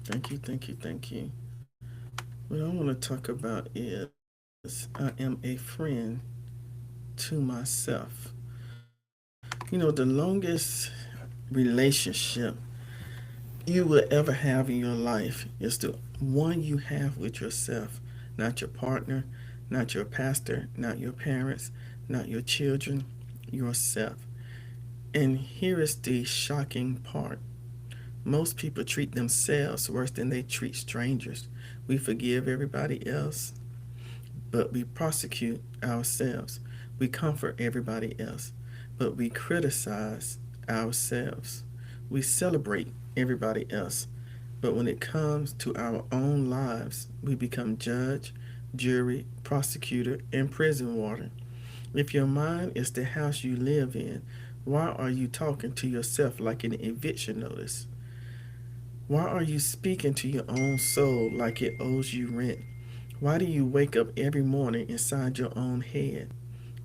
Thank you, thank you, thank you. What I want to talk about is I am a friend to myself. The longest relationship you will ever have in your life is the one you have with yourself, not your partner, not your pastor, not your parents, not your children, yourself. And here is the shocking part. Most people treat themselves worse than they treat strangers. We forgive everybody else, but we prosecute ourselves. We comfort everybody else, but we criticize ourselves. We celebrate everybody else, but when it comes to our own lives, we become judge, jury, prosecutor, and prison warden. If your mind is the house you live in, why are you talking to yourself like an eviction notice? Why are you speaking to your own soul like it owes you rent? Why do you wake up every morning inside your own head?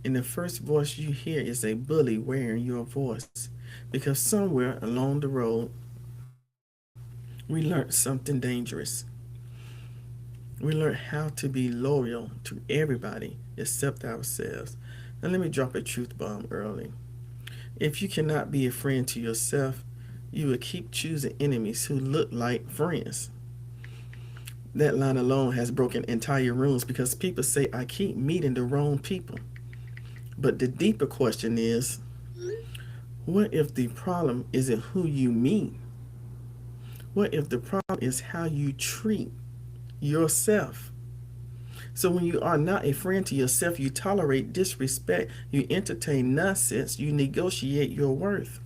And the first voice you hear is a bully wearing your voice. Because somewhere along the road, we learned something dangerous. We learned how to be loyal to everybody except ourselves. Now, let me drop a truth bomb early. If you cannot be a friend to yourself, you will keep choosing enemies who look like friends. That line alone has broken entire rooms because people say, I keep meeting the wrong people. But the deeper question is, what if the problem isn't who you meet? What if the problem is how you treat yourself? So when you are not a friend to yourself, you tolerate disrespect, you entertain nonsense, you negotiate your worth.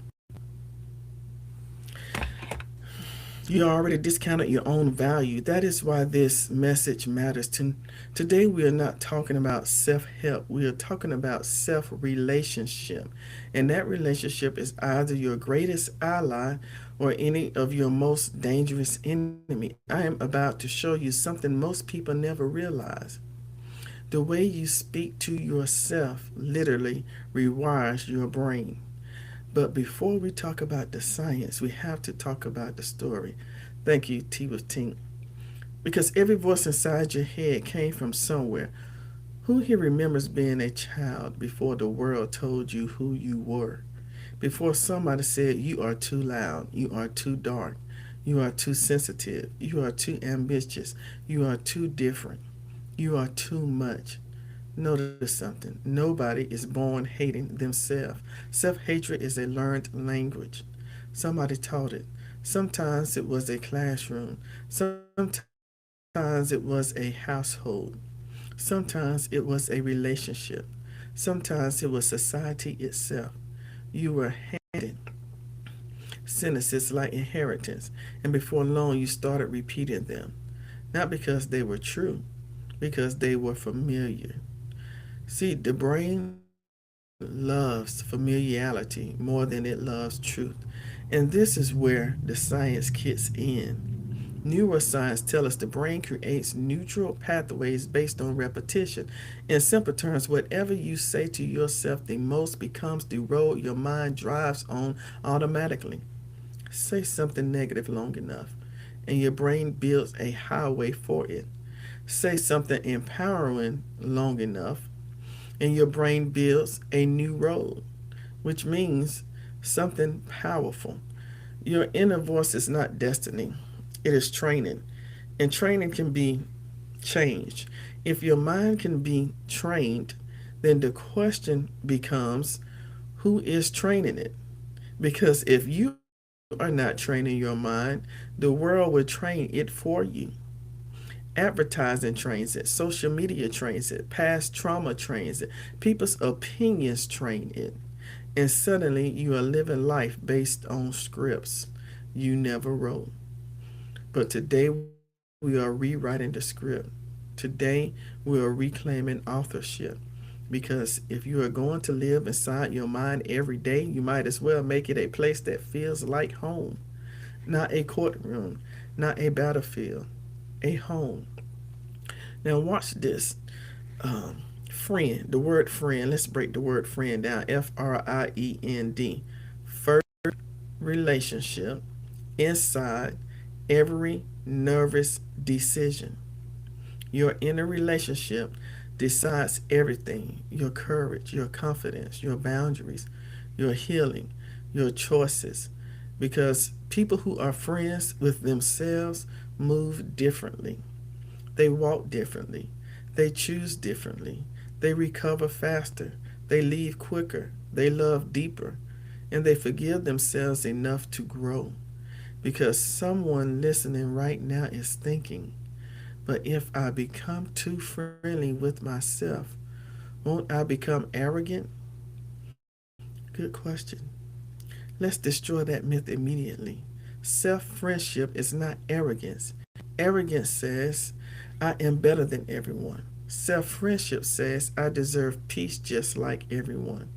You already discounted your own value. That is why this message matters. Today, we are not talking about self help. We are talking about self relationship. And that relationship is either your greatest ally or any of your most dangerous enemy. I am about to show you something most people never realize. The way you speak to yourself literally rewires your brain. But before we talk about the science, we have to talk about the story. Thank you, T with Tink. Because every voice inside your head came from somewhere. Who here remembers being a child before the world told you who you were? Before somebody said you are too loud, you are too dark, you are too sensitive, you are too ambitious, you are too different, you are too much. Notice something. Nobody is born hating themselves. Self hatred is a learned language. Somebody taught it. Sometimes it was a classroom. Sometimes it was a household. Sometimes it was a relationship. Sometimes it was society itself. You were handed sentences like inheritance, and before long you started repeating them. Not because they were true, because they were familiar. See, the brain loves familiarity more than it loves truth. And this is where the science kicks in. Neuroscience tells us the brain creates neutral pathways based on repetition. In simple terms, whatever you say to yourself the most becomes the road your mind drives on automatically. Say something negative long enough, and your brain builds a highway for it. Say something empowering long enough, and your brain builds a new road, which means something powerful. Your inner voice is not destiny, it is training. And training can be changed. If your mind can be trained, then the question becomes who is training it? Because if you are not training your mind, the world will train it for you. Advertising trains it, social media trains it, past trauma trains it, people's opinions train it. And suddenly you are living life based on scripts you never wrote. But today we are rewriting the script. Today we are reclaiming authorship. Because if you are going to live inside your mind every day, you might as well make it a place that feels like home. Not a courtroom, not a battlefield, a home. Now watch this. Friend, the word friend, let's break the word friend down. Friend. First relationship inside every nervous decision. Your inner relationship decides everything: your courage, your confidence, your boundaries, your healing, your choices. Because people who are friends with themselves move differently, they walk differently, they choose differently, they recover faster, they leave quicker, they love deeper, and they forgive themselves enough to grow. Because someone listening right now is thinking, but if I become too friendly with myself, won't I become arrogant? Good question. Let's destroy that myth immediately. Self friendship is not arrogance. Arrogance says, I am better than everyone. Self friendship says, I deserve peace just like everyone.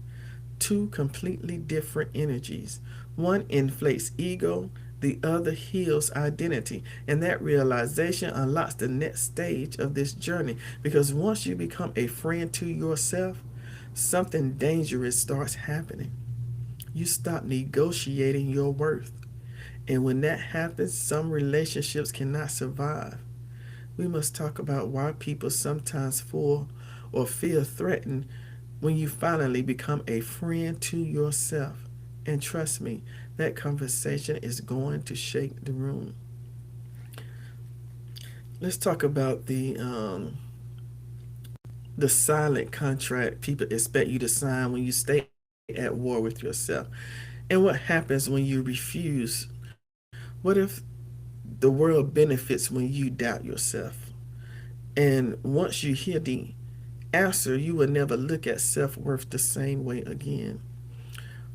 Two completely different energies. One inflates ego, the other heals identity. And that realization unlocks the next stage of this journey. Because once you become a friend to yourself, something dangerous starts happening. You stop negotiating your worth. And when that happens, some relationships cannot survive. We must talk about why people sometimes fall or feel threatened when you finally become a friend to yourself. And trust me, that conversation is going to shake the room. Let's talk about the silent contract people expect you to sign when you stay at war with yourself. And what happens when you refuse? What if the world benefits when you doubt yourself? And once you hear the answer, you will never look at self worth the same way again.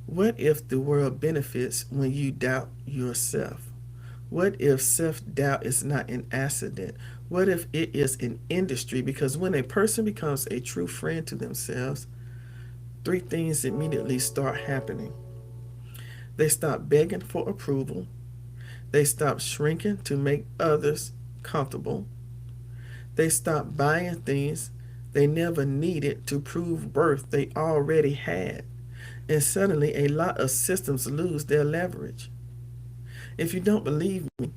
What if the world benefits when you doubt yourself? What if self doubt is not an accident? What if it is an industry? Because when a person becomes a true friend to themselves, three things immediately start happening. They stop begging for approval, they stop shrinking to make others comfortable, they stop buying things they never needed to prove worth they already had. And suddenly, a lot of systems lose their leverage. If you don't believe me,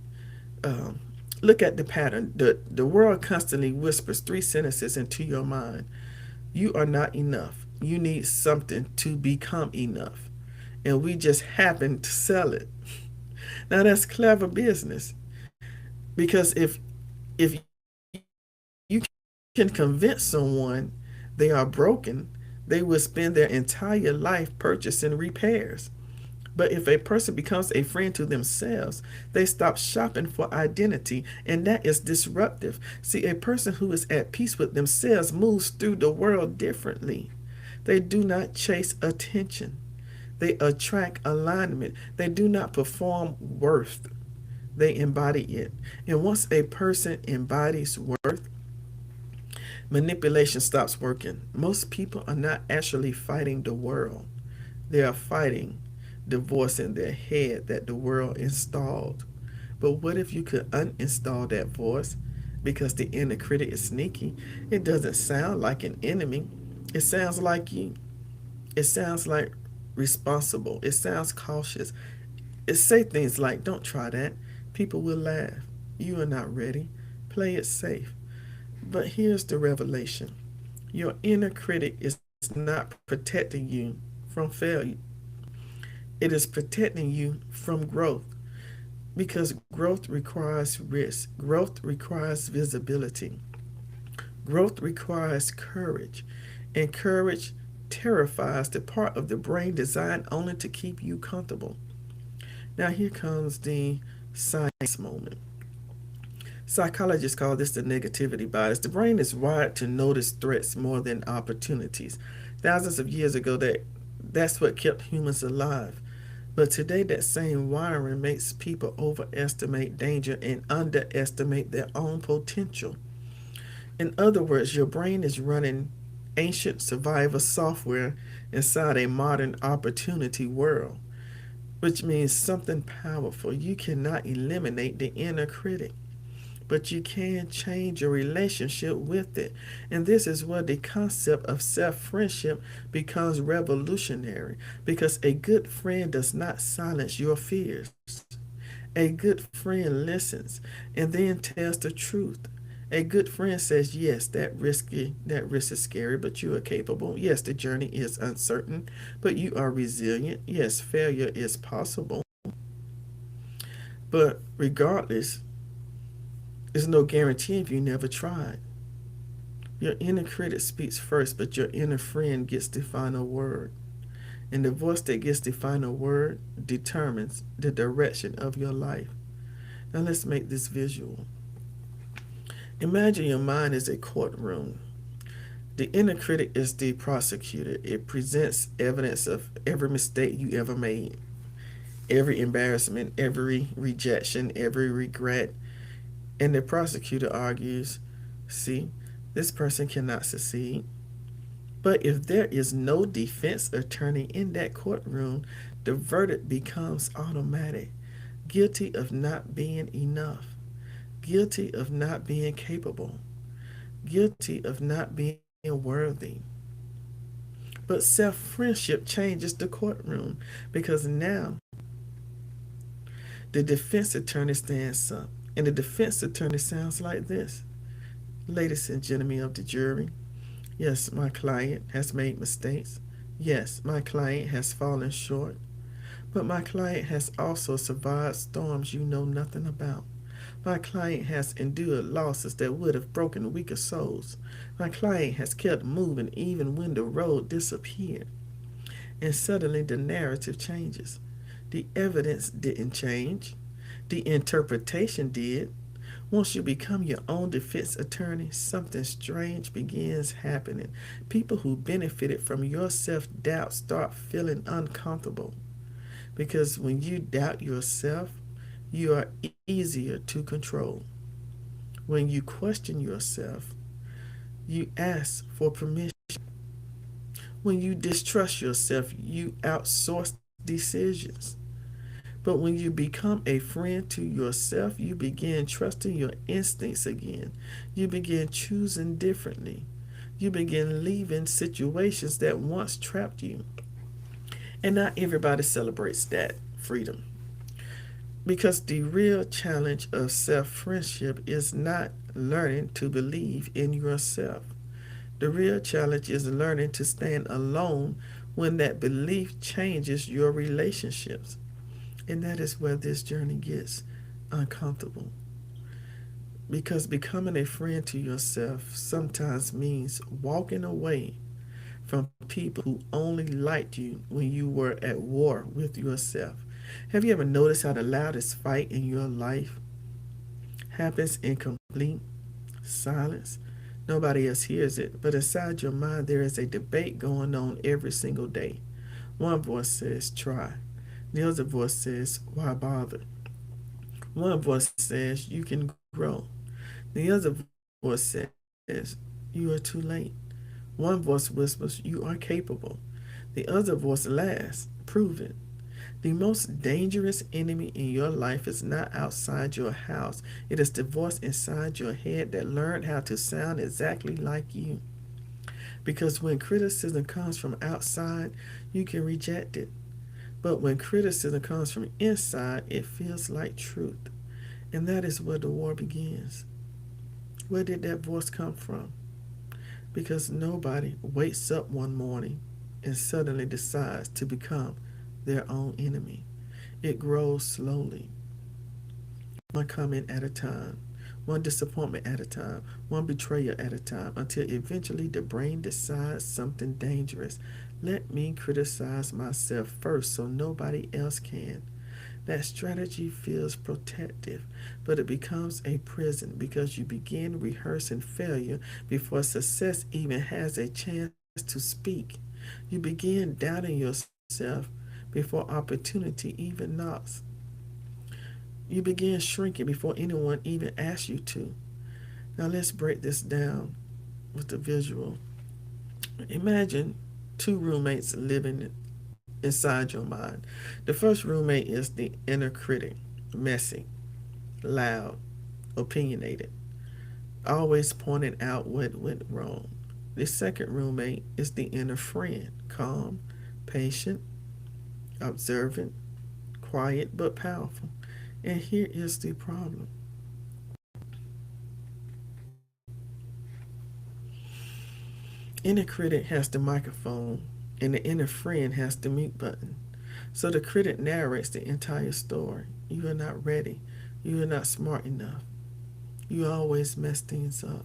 um, look at the pattern. The world constantly whispers three sentences into your mind: you are not enough. You need something to become enough. And we just happen to sell it. Now that's clever business. Because if you can convince someone they are broken, they will spend their entire life purchasing repairs. But if a person becomes a friend to themselves, they stop shopping for identity, and that is disruptive. See, a person who is at peace with themselves moves through the world differently. They do not chase attention, they attract alignment. They do not perform worth, they embody it. And once a person embodies worth, manipulation stops working. Most people are not actually fighting the world, they are fighting the voice in their head that the world installed. But what if you could uninstall that voice? Because the inner critic is sneaky. It doesn't sound like an enemy. It sounds like you. It sounds like responsible. It sounds cautious. It say things like, "Don't try that. People will laugh. You are not ready. Play it safe." But here's the revelation. Your inner critic is not protecting you from failure. It is protecting you from growth. Because growth requires risk, growth requires visibility, growth requires courage, and courage terrifies the part of the brain designed only to keep you comfortable. Now, here comes the science moment. Psychologists call this the negativity bias. The brain is wired to notice threats more than opportunities. Thousands of years ago, that's what kept humans alive. But today, that same wiring makes people overestimate danger and underestimate their own potential. In other words, your brain is running ancient survival software inside a modern opportunity world, which means something powerful. You cannot eliminate the inner critic, but you can change your relationship with it. And this is where the concept of self friendship becomes revolutionary, because a good friend does not silence your fears. A good friend listens and then tells the truth. A good friend says, yes, that risk is scary, but you are capable. Yes, the journey is uncertain, but you are resilient. Yes, failure is possible. But regardless, there's no guarantee if you never tried. Your inner critic speaks first, but your inner friend gets the final word. And the voice that gets the final word determines the direction of your life. Now let's make this visual. Imagine your mind is a courtroom. The inner critic is the prosecutor. It presents evidence of every mistake you ever made, every embarrassment, every rejection, every regret. And the prosecutor argues, see, this person cannot succeed. But if there is no defense attorney in that courtroom, the verdict becomes automatic. Guilty of not being enough, guilty of not being capable, guilty of not being worthy. But self friendship changes the courtroom because now the defense attorney stands up. And the defense attorney sounds like this: ladies and gentlemen of the jury, yes, my client has made mistakes. Yes, my client has fallen short. But my client has also survived storms you know nothing about. My client has endured losses that would have broken weaker souls. My client has kept moving even when the road disappeared. And suddenly the narrative changes. The evidence didn't change, the interpretation did. Once you become your own defense attorney, something strange begins happening. People who benefited from your self doubt start feeling uncomfortable. Because when you doubt yourself, you are easier to control. When you question yourself, you ask for permission. When you distrust yourself, you outsource decisions. But when you become a friend to yourself, you begin trusting your instincts again. You begin choosing differently. You begin leaving situations that once trapped you. And not everybody celebrates that freedom. Because the real challenge of self friendship is not learning to believe in yourself. The real challenge is learning to stand alone when that belief changes your relationships. And that is where this journey gets uncomfortable. Because becoming a friend to yourself sometimes means walking away from people who only liked you when you were at war with yourself. Have you ever noticed how the loudest fight in your life happens in complete silence? Nobody else hears it, but inside your mind there is a debate going on every single day. One voice says, try. The other voice says, why bother? One voice says, you can grow. The other voice says, you are too late. One voice whispers, you are capable. The other voice laughs, prove it. The most dangerous enemy in your life is not outside your house. It is the voice inside your head that learned how to sound exactly like you. Because when criticism comes from outside, you can reject it. But when criticism comes from inside, it feels like truth. And that is where the war begins. Where did that voice come from? Because nobody wakes up one morning and suddenly decides to become their own enemy. It grows slowly, one comment at a time, one disappointment at a time, one betrayal at a time, until eventually the brain decides something dangerous. Let me criticize myself first so nobody else can. That strategy feels protective, but it becomes a prison because you begin rehearsing failure before success even has a chance to speak. You begin doubting yourself before opportunity even knocks. You begin shrinking before anyone even asks you to. Now let's break this down with the visual. Imagine two roommates living inside your mind. The first roommate is the inner critic, messy, loud, opinionated, always pointing out what went wrong. The second roommate is the inner friend, calm, patient, observant, quiet but powerful. And here is the problem. Inner critic has the microphone, and the inner friend has the mute button. So the critic narrates the entire story. You are not ready. You are not smart enough. You always mess things up.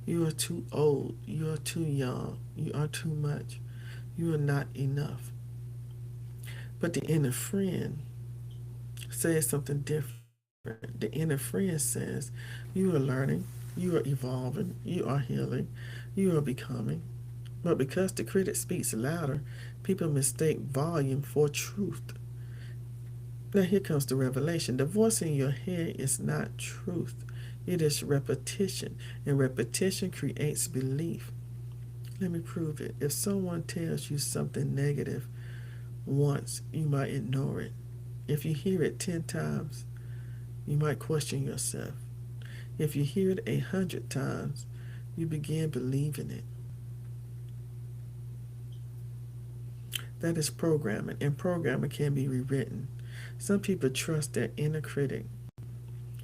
You are too old. You are too young. You are too much. You are not enough. But the inner friend says something different. The inner friend says, you are learning, you are evolving, you are healing, you are becoming. But because the critic speaks louder, people mistake volume for truth. Now, here comes the revelation. The voice in your head is not truth, it is repetition, and repetition creates belief. Let me prove it. If someone tells you something negative once, you might ignore it. If you hear it 10 times, you might question yourself. If you hear it 100 times, you begin believing it. That is programming, and programming can be rewritten. Some people trust their inner critic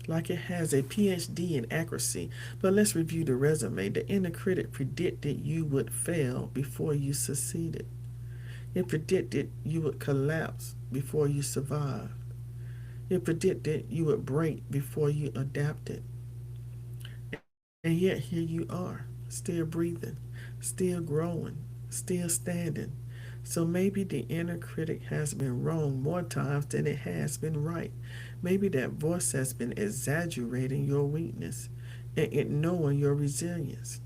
like it has a PhD in accuracy. But let's review the resume. The inner critic predicted you would fail before you succeeded. It predicted you would collapse before you survived. It predicted you would break before you adapted. And yet here you are, still breathing, still growing, still standing. So maybe the inner critic has been wrong more times than it has been right. Maybe that voice has been exaggerating your weakness and ignoring your resilience.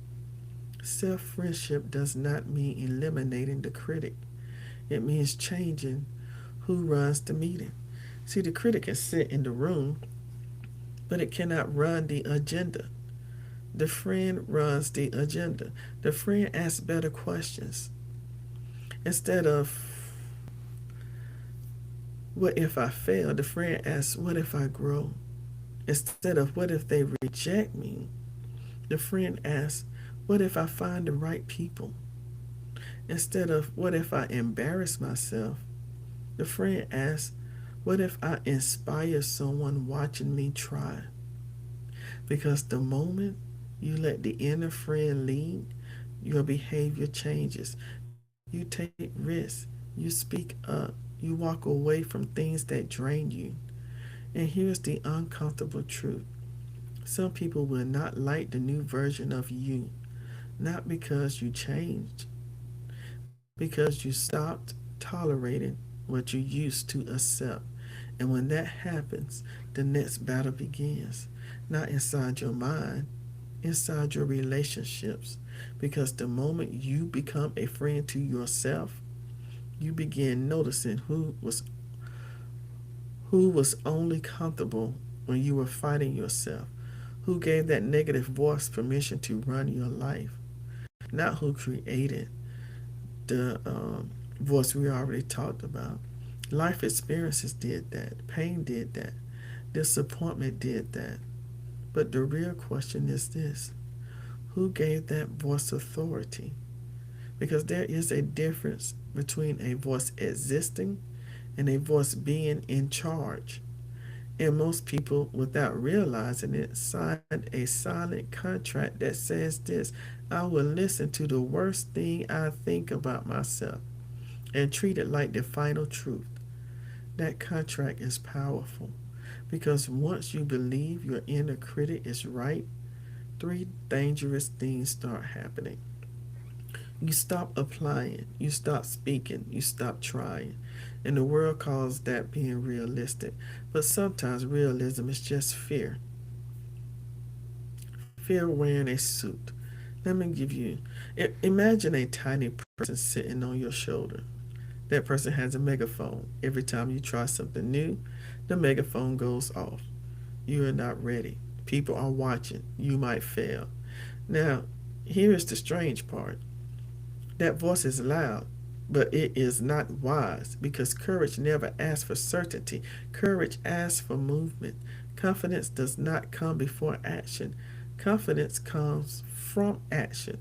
Self friendship does not mean eliminating the critic, it means changing who runs the meeting. See, the critic can sit in the room, but it cannot run the agenda. The friend runs the agenda. The friend asks better questions. Instead of, what if I fail? The friend asks, what if I grow? Instead of, what if they reject me? The friend asks, what if I find the right people? Instead of, what if I embarrass myself? The friend asks, what if I inspire someone watching me try? Because the moment you let the inner friend lead, your behavior changes. You take risks. You speak up. You walk away from things that drain you. And here's the uncomfortable truth. Some people will not like the new version of you, not because you changed, because you stopped tolerating what you used to accept. And when that happens, the next battle begins, not inside your mind, inside your relationships. Because the moment you become a friend to yourself, you begin noticing who was only comfortable when you were fighting yourself, who gave that negative voice permission to run your life, not who created the voice we already talked about. Life experiences did that, pain did that, disappointment did that. But the real question is this: who gave that voice authority? Because there is a difference between a voice existing and a voice being in charge. And most people, without realizing it, sign a silent contract that says this: I will listen to the worst thing I think about myself and treat it like the final truth. That contract is powerful because once you believe your inner critic is right, three dangerous things start happening. You stop applying, you stop speaking, you stop trying. And the world calls that being realistic. But sometimes realism is just fear. Fear wearing a suit. Let me give you, imagine a tiny person sitting on your shoulder. That person has a megaphone. Every time you try something new, the megaphone goes off. You are not ready. People are watching. You might fail. Now, here is the strange part. That voice is loud, but it is not wise because courage never asks for certainty. Courage asks for movement. Confidence does not come before action. Confidence comes from action.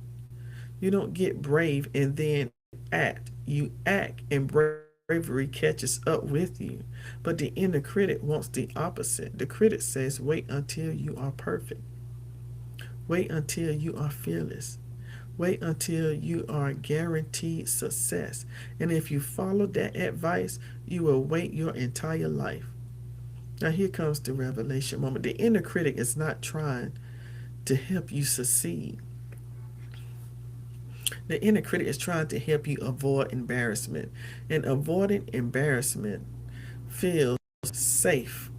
You don't get brave and then act. You act and break bravery catches up with you. But the inner critic wants the opposite. The critic says, wait until you are perfect. Wait until you are fearless. Wait until you are guaranteed success. And if you follow that advice, you will wait your entire life. Now, here comes the revelation moment. The inner critic is not trying to help you succeed. The inner critic is trying to help you avoid embarrassment. And avoiding embarrassment feels safe,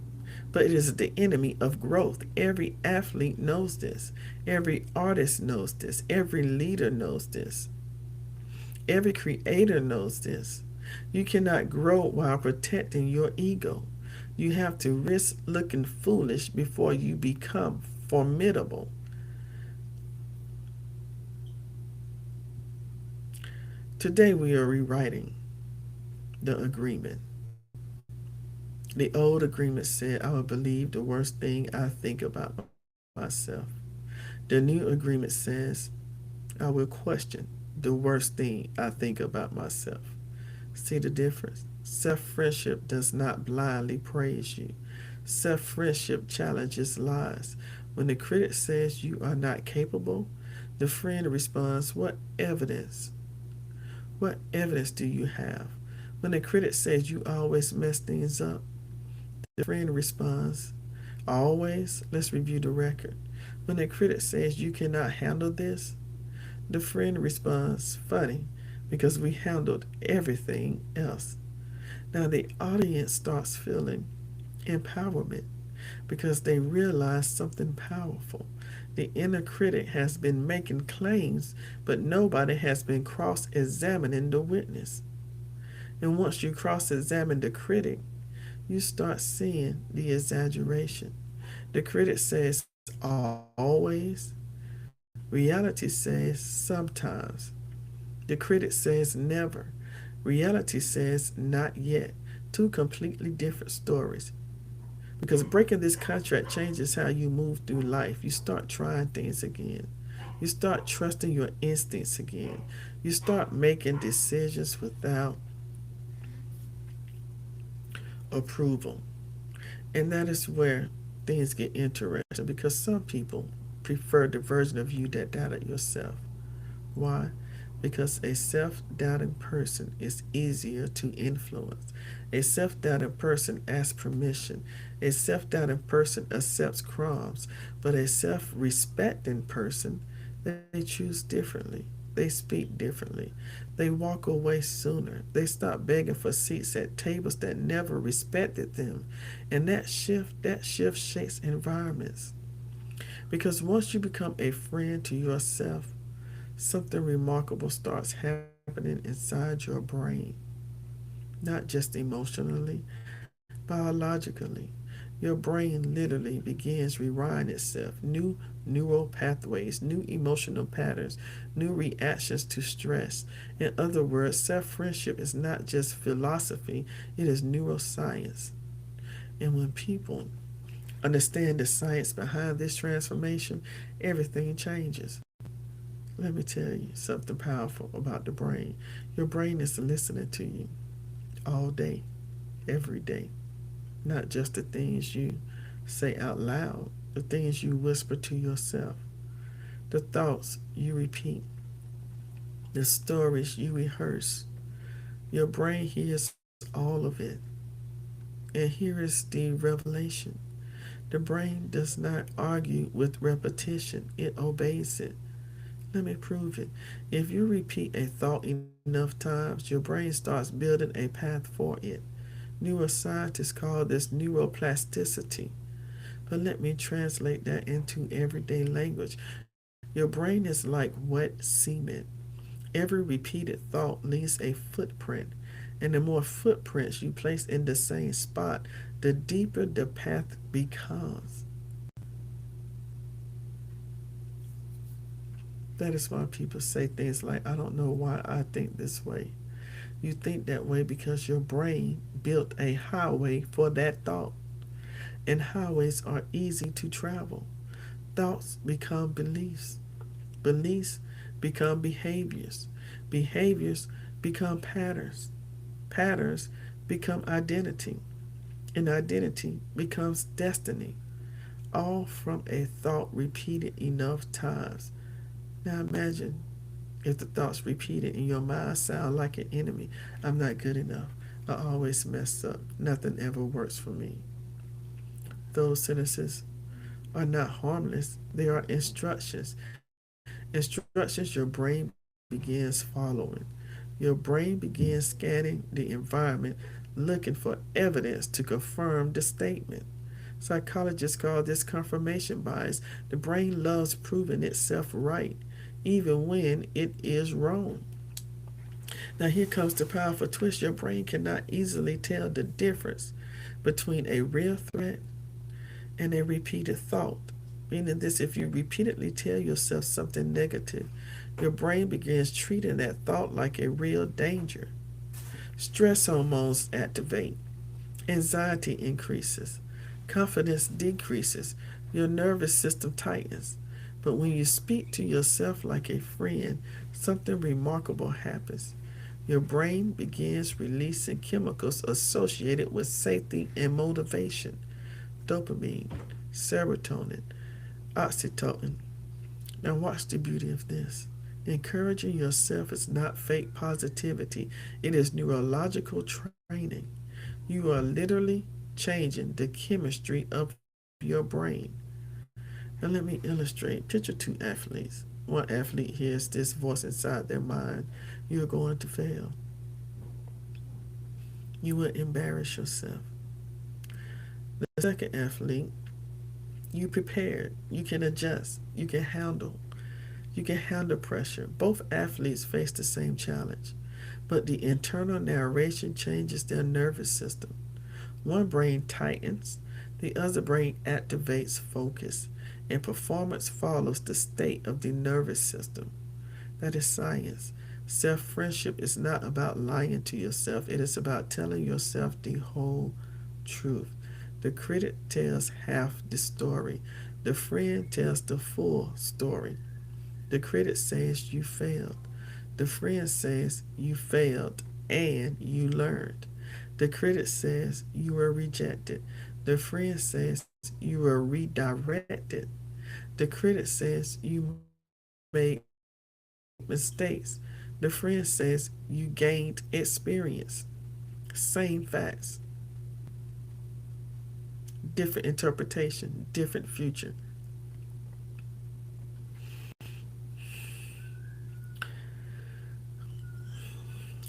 but it is the enemy of growth. Every athlete knows this. Every artist knows this. Every leader knows this. Every creator knows this. You cannot grow while protecting your ego. You have to risk looking foolish before you become formidable. Today we are rewriting the agreement. The old agreement said, I will believe the worst thing I think about myself. The new agreement says, I will question the worst thing I think about myself. See the difference? Self-friendship does not blindly praise you. Self-friendship challenges lies. When the critic says you are not capable, the friend responds, what evidence? What evidence do you have? When the critic says you always mess things up, the friend responds, always? Let's review the record. When the critic says you cannot handle this, the friend responds, funny, because we handled everything else. Now the audience starts feeling empowerment because they realize something powerful. The inner critic has been making claims, but nobody has been cross examining the witness. And once you cross examine the critic, you start seeing the exaggeration. The critic says always, reality says sometimes. The critic says never, reality says not yet. Two completely different stories. Because breaking this contract changes how you move through life. You start trying things again. You start trusting your instincts again. You start making decisions without approval. And that is where things get interesting because some people prefer the version of you that doubted yourself. Why? Because a self doubting person is easier to influence. A self doubting person asks permission. A self doubting person accepts crumbs. But a self respecting person, they choose differently. They speak differently. They walk away sooner. They stop begging for seats at tables that never respected them. And that shift shakes environments. Because once you become a friend to yourself, something remarkable starts happening inside your brain, not just emotionally, biologically. Your brain literally begins rewiring itself. New neural pathways, new emotional patterns, new reactions to stress. In other words, self friendship is not just philosophy, it is neuroscience. And when people understand the science behind this transformation, everything changes. Let me tell you something powerful about the brain. Your brain is listening to you all day, every day. Not just the things you say out loud, the things you whisper to yourself, the thoughts you repeat, the stories you rehearse. Your brain hears all of it. And here is the revelation. The brain does not argue with repetition, it obeys it. Let me prove it. If you repeat a thought enough times, your brain starts building a path for it. Neuroscientists call this neuroplasticity. But let me translate that into everyday language. Your brain is like wet cement. Every repeated thought leaves a footprint. And the more footprints you place in the same spot, the deeper the path becomes. That is why people say things like, I don't know why I think this way. You think that way because your brain built a highway for that thought. And highways are easy to travel. Thoughts become beliefs. Beliefs become behaviors. Behaviors become patterns. Patterns become identity, and identity becomes destiny, all from a thought repeated enough times. Now imagine if the thoughts repeated in your mind sound like an enemy. I'm not good enough. I always mess up. Nothing ever works for me. Those sentences are not harmless. They are instructions. Instructions your brain begins following. Your brain begins scanning the environment, looking for evidence to confirm the statement. Psychologists call this confirmation bias. The brain loves proving itself right, even when it is wrong. Now, here comes the powerful twist. Your brain cannot easily tell the difference between a real threat and a repeated thought. Meaning this, if you repeatedly tell yourself something negative, your brain begins treating that thought like a real danger. Stress hormones activate, anxiety increases, confidence decreases, your nervous system tightens. But when you speak to yourself like a friend, something remarkable happens. Your brain begins releasing chemicals associated with safety and motivation: dopamine, serotonin, oxytocin. Now, watch the beauty of this. Encouraging yourself is not fake positivity, it is neurological training. You are literally changing the chemistry of your brain. Now, let me illustrate. Picture two athletes. One athlete hears this voice inside their mind: you're going to fail. You will embarrass yourself. The second athlete: you prepared, you can adjust, you can handle pressure. Both athletes face the same challenge, but the internal narration changes their nervous system. One brain tightens, the other brain activates focus, and performance follows the state of the nervous system. That is science. Self friendship is not about lying to yourself, it is about telling yourself the whole truth. The critic tells half the story, the friend tells the full story. The critic says you failed, the friend says you failed and you learned. The critic says you were rejected, the friend says you were redirected. The critic says you made mistakes, the friend says you gained experience. Same facts, different interpretation, different future.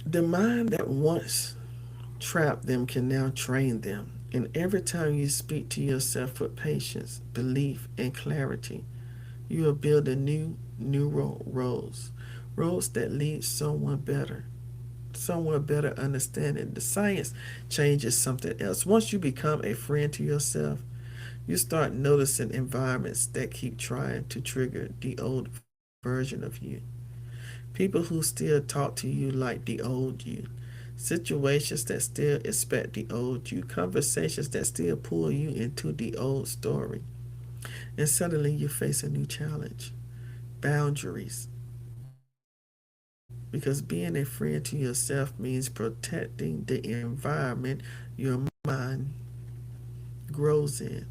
The mind that once trapped them can now train them. And every time you speak to yourself with patience, belief, and clarity, you are building new neural roads, roads that lead someone better understanding. The science changes something else. Once you become a friend to yourself, you start noticing environments that keep trying to trigger the old version of you. People who still talk to you like the old you. Situations that still expect the old you. Conversations that still pull you into the old story. And suddenly you face a new challenge: boundaries. Because being a friend to yourself means protecting the environment your mind grows in.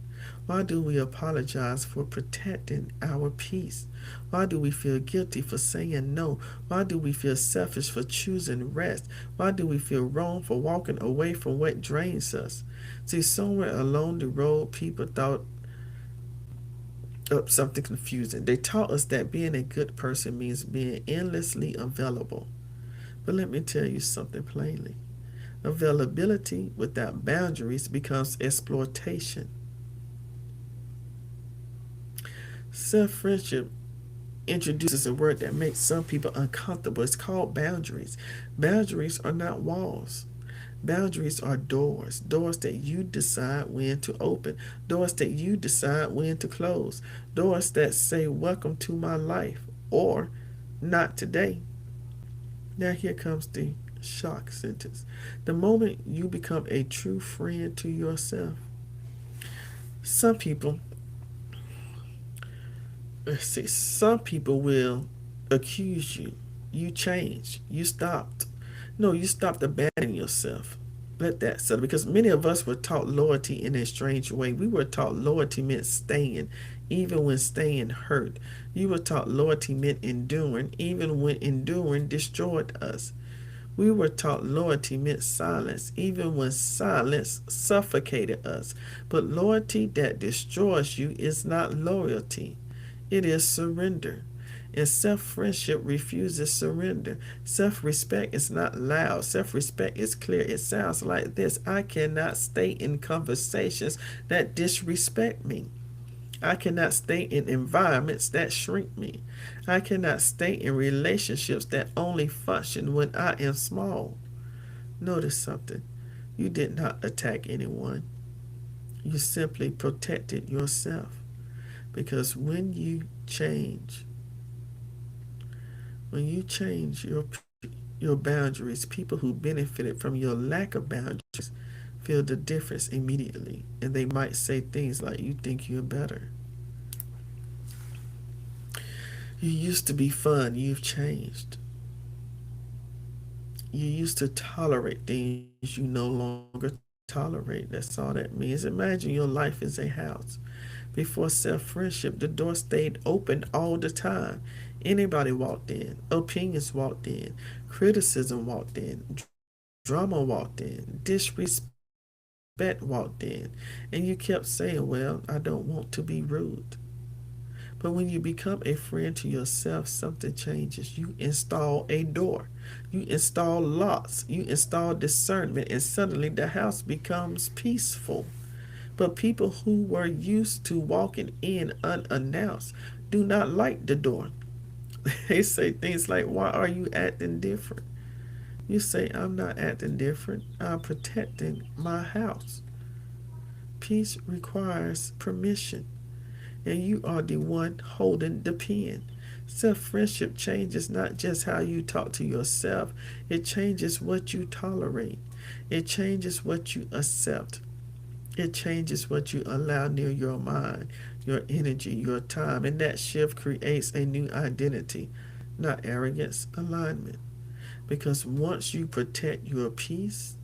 Why do we apologize for protecting our peace? Why do we feel guilty for saying no? Why do we feel selfish for choosing rest? Why do we feel wrong for walking away from what drains us? See, somewhere along the road, people thought up something confusing. They taught us that being a good person means being endlessly available. But let me tell you something plainly: availability without boundaries becomes exploitation. Self friendship introduces a word that makes some people uncomfortable. It's called boundaries. Boundaries are not walls. Boundaries are doors. Doors that you decide when to open. Doors that you decide when to close. Doors that say, "Welcome to my life," or "Not today." Now, here comes the shock sentence. The moment you become a true friend to yourself, some people some people will accuse you. You changed. You stopped. No, you stopped abandoning yourself. Let that settle. Because many of us were taught loyalty in a strange way. We were taught loyalty meant staying, even when staying hurt. You were taught loyalty meant enduring, even when enduring destroyed us. We were taught loyalty meant silence, even when silence suffocated us. But loyalty that destroys you is not loyalty, it is surrender. And self friendship refuses surrender. Self respect is not loud. Self respect is clear. It sounds like this: I cannot stay in conversations that disrespect me. I cannot stay in environments that shrink me. I cannot stay in relationships that only function when I am small. Notice something. You did not attack anyone. You simply protected yourself. Because when you change your boundaries, people who benefited from your lack of boundaries feel the difference immediately, and they might say things like, "You think you're better. You used to be fun. You've changed. You used to tolerate things you no longer tolerate." That's all that means. Imagine your life is a house. Before self friendship, the door stayed open all the time. Anybody walked in, opinions walked in, criticism walked in, drama walked in, disrespect walked in, and you kept saying, "Well, I don't want to be rude." But when you become a friend to yourself, something changes. You install a door, you install locks, you install discernment, and suddenly the house becomes peaceful. But people who were used to walking in unannounced do not like the door. They say things like, "Why are you acting different?" You say, "I'm not acting different. I'm protecting my house." Peace requires permission, and you are the one holding the pen. Self friendship changes not just how you talk to yourself, it changes what you tolerate, it changes what you accept. It changes what you allow near your mind, your energy, your time, and that shift creates a new identity, not arrogance, alignment. Because once you protect your peace,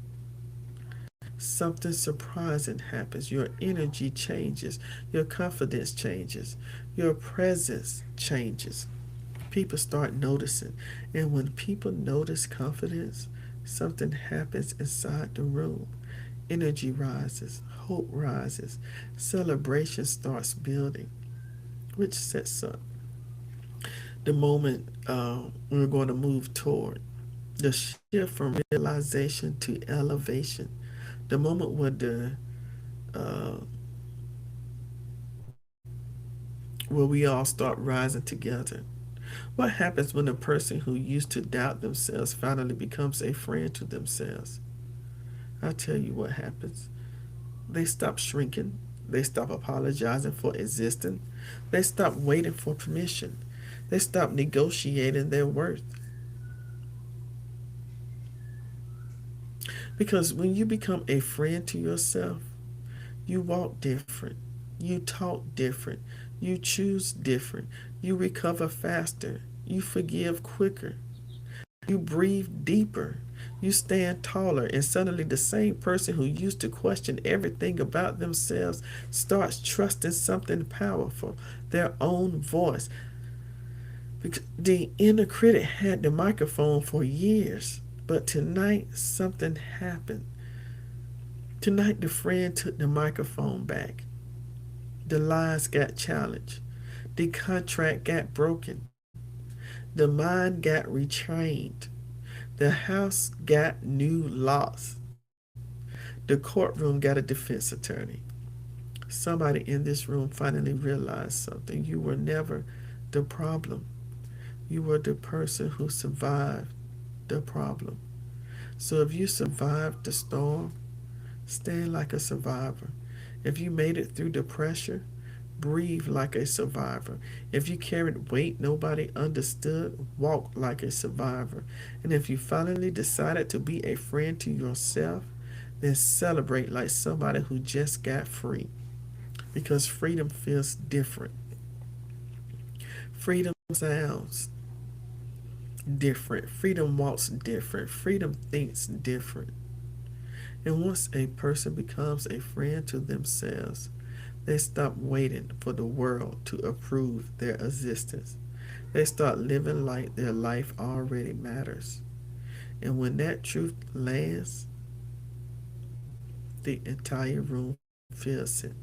something surprising happens. Your energy changes, your confidence changes, your presence changes. People start noticing, and when people notice confidence, something happens inside the room. Energy rises, hope rises, celebration starts building, which sets up the moment we're going to move toward the shift from realization to elevation, the moment uh, where we all start rising together. What happens when a person who used to doubt themselves finally becomes a friend to themselves? I'll tell you what happens. They stop shrinking. They stop apologizing for existing. They stop waiting for permission. They stop negotiating their worth. Because when you become a friend to yourself, you walk different. You talk different. You choose different. You recover faster. You forgive quicker. You breathe deeper. You stand taller, and suddenly the same person who used to question everything about themselves starts trusting something powerful, their own voice. Because the inner critic had the microphone for years, but tonight something happened. Tonight the friend took the microphone back. The lies got challenged. The contract got broken. The mind got retrained. The house got new laws. The courtroom got a defense attorney. Somebody in this room finally realized something. You were never the problem. You were the person who survived the problem. So if you survived the storm, stand like a survivor. If you made it through the pressure, breathe like a survivor. If you carried weight nobody understood, walk like a survivor. And if you finally decided to be a friend to yourself, then celebrate like somebody who just got free. Because freedom feels different. Freedom sounds different. Freedom walks different. Freedom thinks different. And once a person becomes a friend to themselves, they stop waiting for the world to approve their existence. They start living like their life already matters. And when that truth lands, the entire room feels it.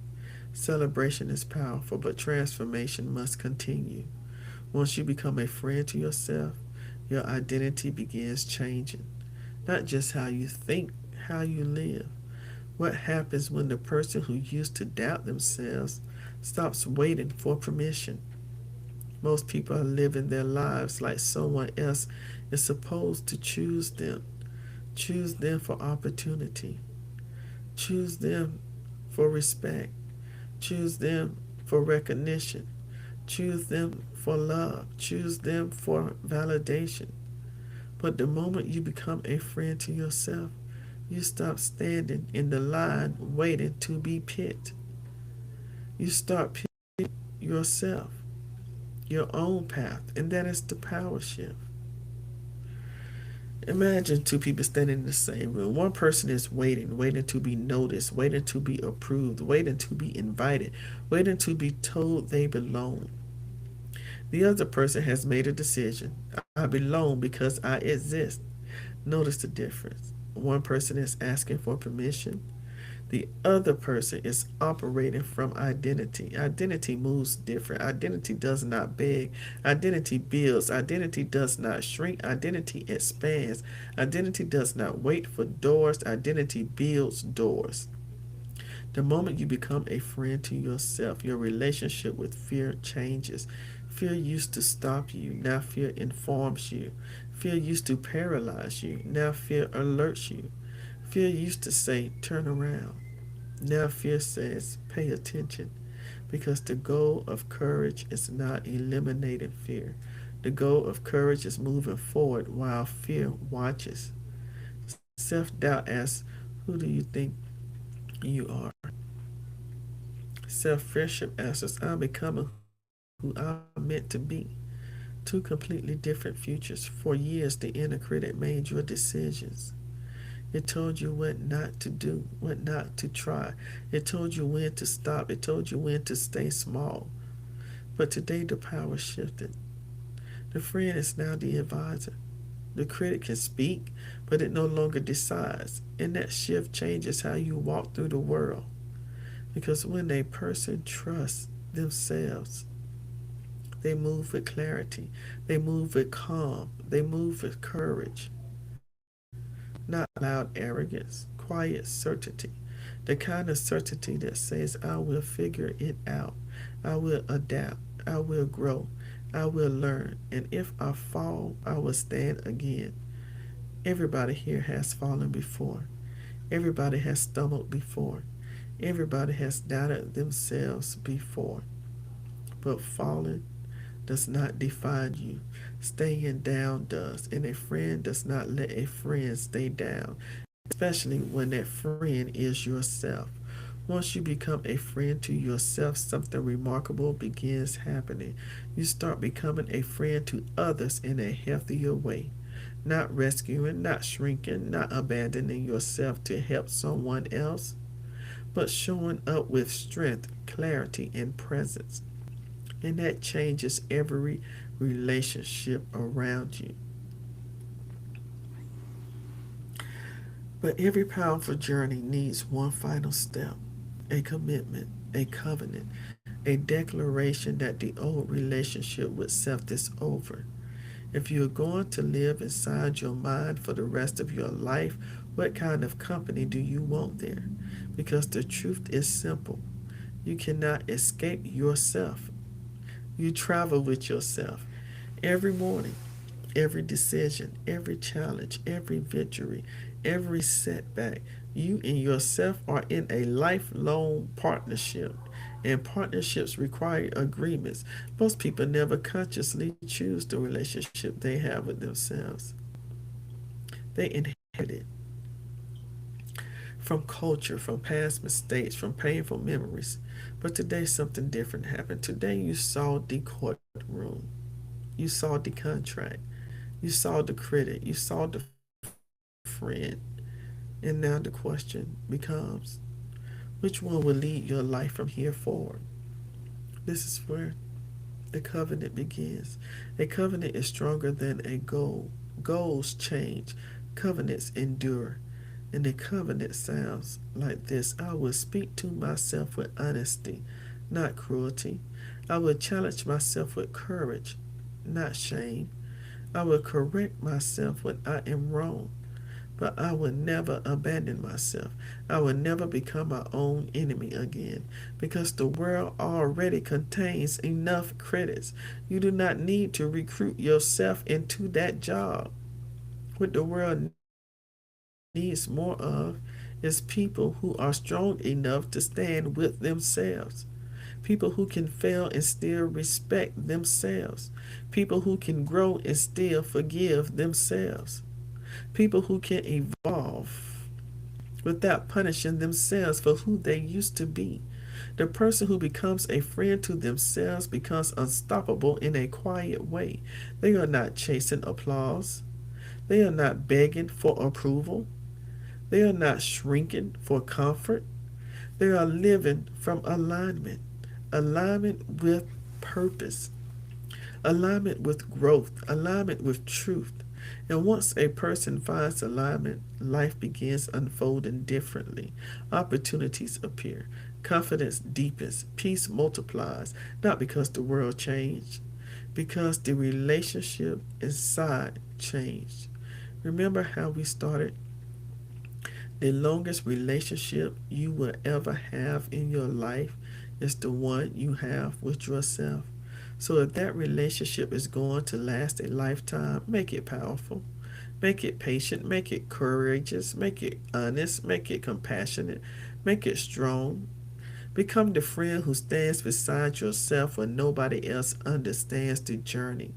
Celebration is powerful, but transformation must continue. Once you become a friend to yourself, your identity begins changing. Not just how you think, how you live. What happens when the person who used to doubt themselves stops waiting for permission? Most people are living their lives like someone else is supposed to choose them for opportunity, choose them for respect, choose them for recognition, choose them for love, choose them for validation. But the moment you become a friend to yourself, you stop standing in the line waiting to be picked. You start picking yourself, your own path, and that is the power shift. Imagine two people standing in the same room. One person is waiting to be noticed, waiting to be approved, waiting to be invited, waiting to be told they belong. The other person has made a decision. I belong because I exist. Notice the difference. One person is asking for permission. The other person is operating from identity. Identity moves different. Identity does not beg. Identity builds. Identity does not shrink. Identity expands. Identity does not wait for doors. Identity builds doors. The moment you become a friend to yourself, your relationship with fear changes. Fear used to stop you. Now fear informs you. Fear used to paralyze you. Now fear alerts you. Fear used to say, turn around. Now fear says, pay attention. Because the goal of courage is not eliminating fear. The goal of courage is moving forward while fear watches. Self doubt asks, who do you think you are? Self friendship asks, I'm becoming who I'm meant to be. Two completely different futures. For years, the inner critic made your decisions. It told you what not to do, what not to try. It told you when to stop. It told you when to stay small. But today the power shifted. The friend is now the advisor. The critic can speak, but it no longer decides. And that shift changes how you walk through the world. Because when a person trusts themselves, they move with clarity. They move with calm. They move with courage. Not loud arrogance, quiet certainty. The kind of certainty that says, I will figure it out. I will adapt. I will grow. I will learn. And if I fall, I will stand again. Everybody here has fallen before. Everybody has stumbled before. Everybody has doubted themselves before. But falling does not define you. Staying down does. And a friend does not let a friend stay down, especially when that friend is yourself. Once you become a friend to yourself, something remarkable begins happening. You start becoming a friend to others in a healthier way. Not rescuing, not shrinking, not abandoning yourself to help someone else, but showing up with strength, clarity, and presence. And that changes every relationship around you. But every powerful journey needs one final step, a commitment, a covenant, a declaration that the old relationship with self is over. If you're going to live inside your mind for the rest of your life, what kind of company do you want there? Because the truth is simple. You cannot escape yourself. You travel with yourself every morning, every decision, every challenge, every victory, every setback. You and yourself are in a lifelong partnership, and partnerships require agreements. Most people never consciously choose the relationship they have with themselves, they inherit it from culture, from past mistakes, from painful memories. But today, something different happened. Today, you saw the courtroom, you saw the contract. You saw the critic, you saw the friend, and now the question becomes, which one will lead your life from here forward? This is where the covenant begins. A covenant is stronger than a goal. Goals change, covenants endure. And the covenant sounds like this: I will speak to myself with honesty, not cruelty. I will challenge myself with courage, not shame. I will correct myself when I am wrong, but I will never abandon myself. I will never become my own enemy again, because the world already contains enough critics. You do not need to recruit yourself into that job. What the world needs more of is people who are strong enough to stand with themselves. People who can fail and still respect themselves. People who can grow and still forgive themselves. People who can evolve without punishing themselves for who they used to be. The person who becomes a friend to themselves becomes unstoppable in a quiet way. They are not chasing applause. They are not begging for approval. They are not shrinking for comfort. They are living from alignment. Alignment with purpose. Alignment with growth. Alignment with truth. And once a person finds alignment, life begins unfolding differently. Opportunities appear. Confidence deepens. Peace multiplies. Not because the world changed, because the relationship inside changed. Remember how we started? The longest relationship you will ever have in your life is the one you have with yourself. So if that relationship is going to last a lifetime, make it powerful. Make it patient, make it courageous, make it honest, make it compassionate, make it strong. Become the friend who stands beside yourself when nobody else understands the journey.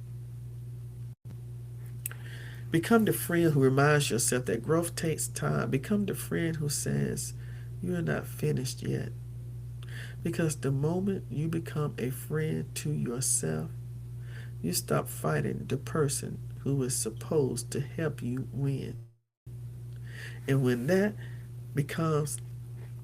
Become the friend who reminds yourself that growth takes time. Become the friend who says, you are not finished yet. Because the moment you become a friend to yourself, you stop fighting the person who is supposed to help you win. And becomes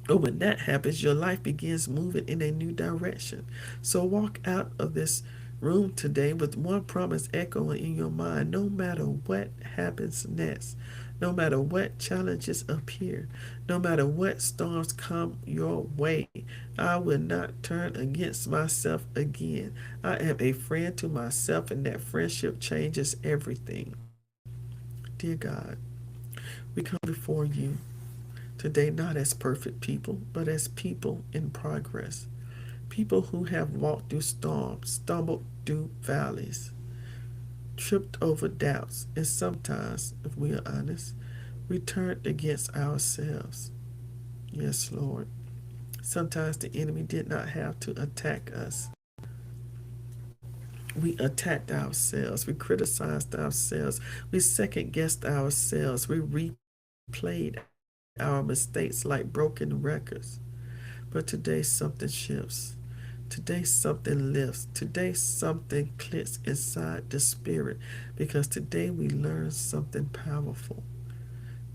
when that happens, your life begins moving in a new direction. So walk out of this room today with one promise echoing in your mind: no matter what happens next, no matter what challenges appear, no matter what storms come your way, I will not turn against myself again. I am a friend to myself, and that friendship changes everything. Dear God, we come before you today not as perfect people, but as people in progress. People who have walked through storms, stumbled through valleys, tripped over doubts, and sometimes, if we are honest, we turned against ourselves. Yes, Lord. Sometimes the enemy did not have to attack us. We attacked ourselves. We criticized ourselves. We second guessed ourselves. We replayed our mistakes like broken records. But today something shifts. Today something lifts. Today something clicks inside the spirit, because today we learn something powerful.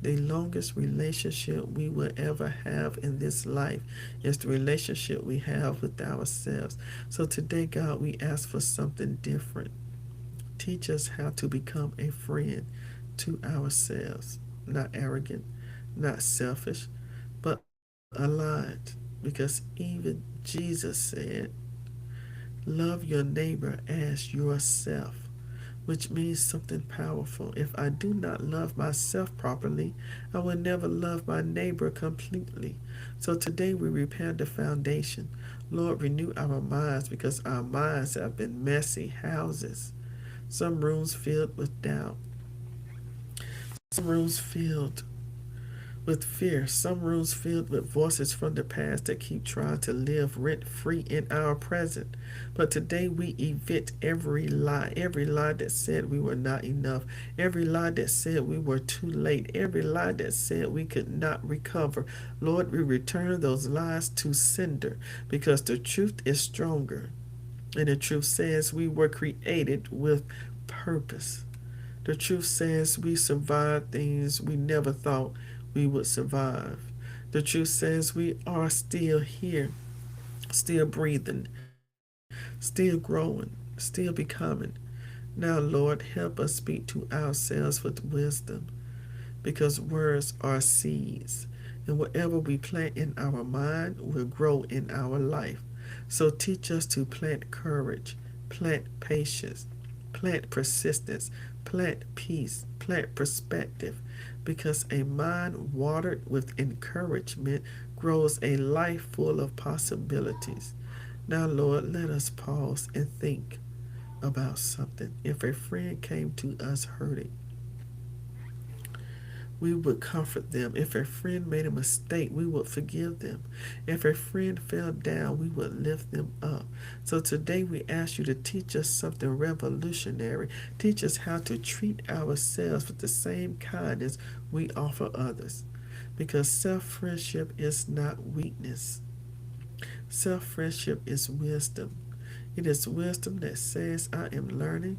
The longest relationship we will ever have in this life is the relationship we have with ourselves. So today, God, we ask for something different. Teach us how to become a friend to ourselves, not arrogant, not selfish, but aligned. Because even Jesus said, love your neighbor as yourself, which means something powerful. If I do not love myself properly, I will never love my neighbor completely. So today we repair the foundation. Lord, renew our minds, because our minds have been messy houses. Some rooms filled with doubt, some rooms filled with fear, some rooms filled with voices from the past that keep trying to live rent free in our present. But today we evict every lie that said we were not enough, every lie that said we were too late, every lie that said we could not recover. Lord, we return those lies to sender, because the truth is stronger. And the truth says we were created with purpose. The truth says we survived things we never thought we would survive. The truth says we are still here, still breathing, still growing, still becoming. Now, Lord, help us speak to ourselves with wisdom, because words are seeds, and whatever we plant in our mind will grow in our life. So teach us to plant courage, plant patience, plant persistence, plant peace, plant perspective, because a mind watered with encouragement grows a life full of possibilities. Now, Lord, let us pause and think about something. If a friend came to us hurting, we would comfort them. If a friend made a mistake, we would forgive them. If a friend fell down, we would lift them up. So today we ask you to teach us something revolutionary. Teach us how to treat ourselves with the same kindness we offer others. Because self-friendship is not weakness. Self-friendship is wisdom. It is wisdom that says I am learning,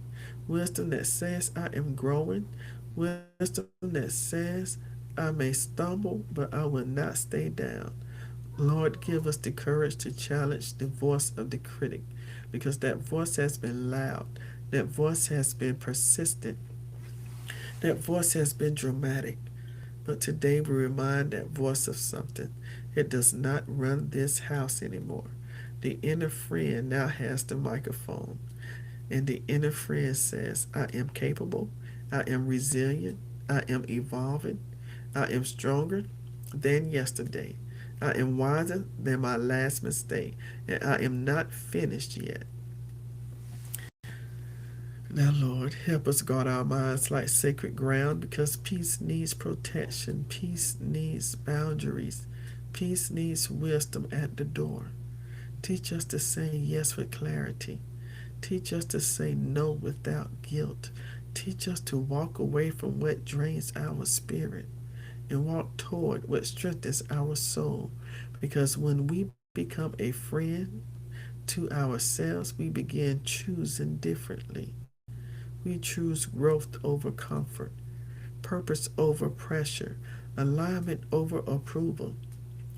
wisdom that says I am growing, wisdom that says I may stumble, but I will not stay down. Lord, give us the courage to challenge the voice of the critic, because that voice has been loud, that voice has been persistent, that voice has been dramatic. But today we remind that voice of something. It does not run this house anymore. The inner friend now has the microphone, and the inner friend says, I am capable, I am resilient, I am evolving, I am stronger than yesterday, I am wiser than my last mistake, and I am not finished yet. Now, Lord, help us guard our minds like sacred ground, because peace needs protection, peace needs boundaries, peace needs wisdom at the door. Teach us to say yes with clarity. Teach us to say no without guilt. Teach us to walk away from what drains our spirit and walk toward what strengthens our soul. Because when we become a friend to ourselves, we begin choosing differently. We choose growth over comfort, purpose over pressure, alignment over approval.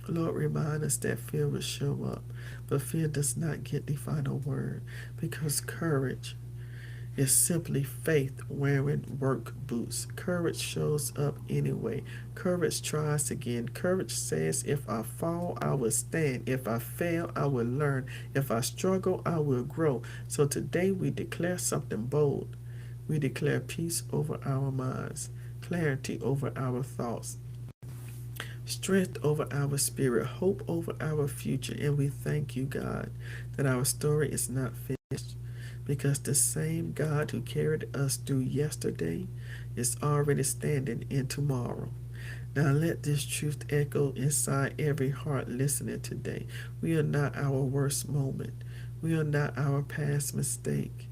Lord, remind us that fear will show up, but fear does not get the final word, because courage is simply faith wearing work boots. Courage shows up anyway. Courage tries again. Courage says, if I fall, I will stand. If I fail, I will learn. If I struggle, I will grow. So today we declare something bold. We declare peace over our minds, clarity over our thoughts, strength over our spirit, hope over our future. And we thank you, God, that our story is not finished, because the same God who carried us through yesterday is already standing in tomorrow. Now let this truth echo inside every heart listening today. We are not our worst moment. We are not our past mistake.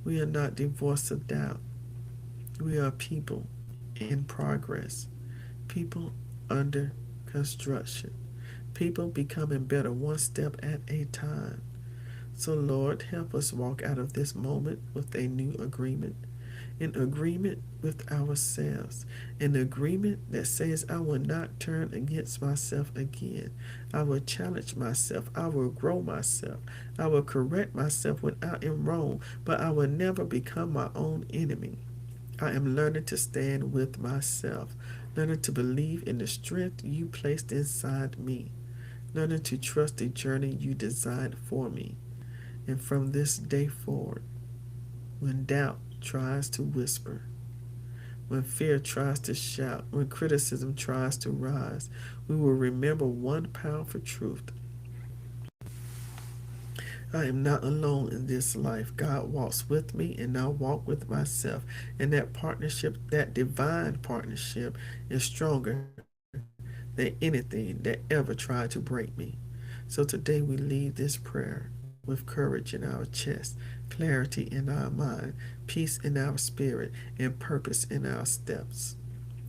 We are not the voice of doubt. We are people in progress, people under construction, people becoming better one step at a time. So, Lord, help us walk out of this moment with a new agreement, an agreement with ourselves, an agreement that says, I will not turn against myself again. I will challenge myself. I will grow myself. I will correct myself when I am wrong, but I will never become my own enemy. I am learning to stand with myself, learning to believe in the strength you placed inside me, learning to trust the journey you designed for me. And from this day forward, when doubt tries to whisper, when fear tries to shout, when criticism tries to rise, we will remember one powerful truth. I am not alone in this life. God walks with me, and I walk with myself. And that partnership, that divine partnership, is stronger than anything that ever tried to break me. So today we leave this prayer with courage in our chest, clarity in our mind, peace in our spirit, and purpose in our steps.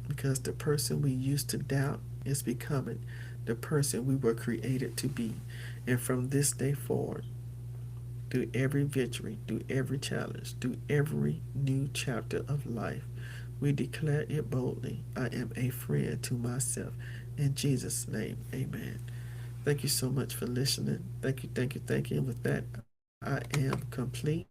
Because the person we used to doubt is becoming the person we were created to be. And from this day forward, through every victory, through every challenge, through every new chapter of life. We declare it boldly. I am a friend to myself. In Jesus' name, amen. Thank you so much for listening. Thank you, thank you, thank you. And with that, I am complete.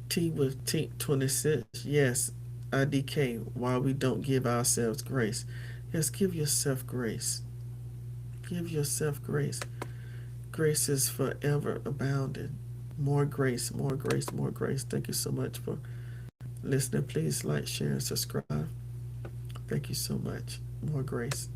T with T 26. Yes, IDK. Why we don't give ourselves grace. Yes, give yourself grace. Give yourself grace. Grace is forever abounding. More grace, more grace, more grace. Thank you so much for listening. Please like, share, and subscribe. Thank you so much. More grace.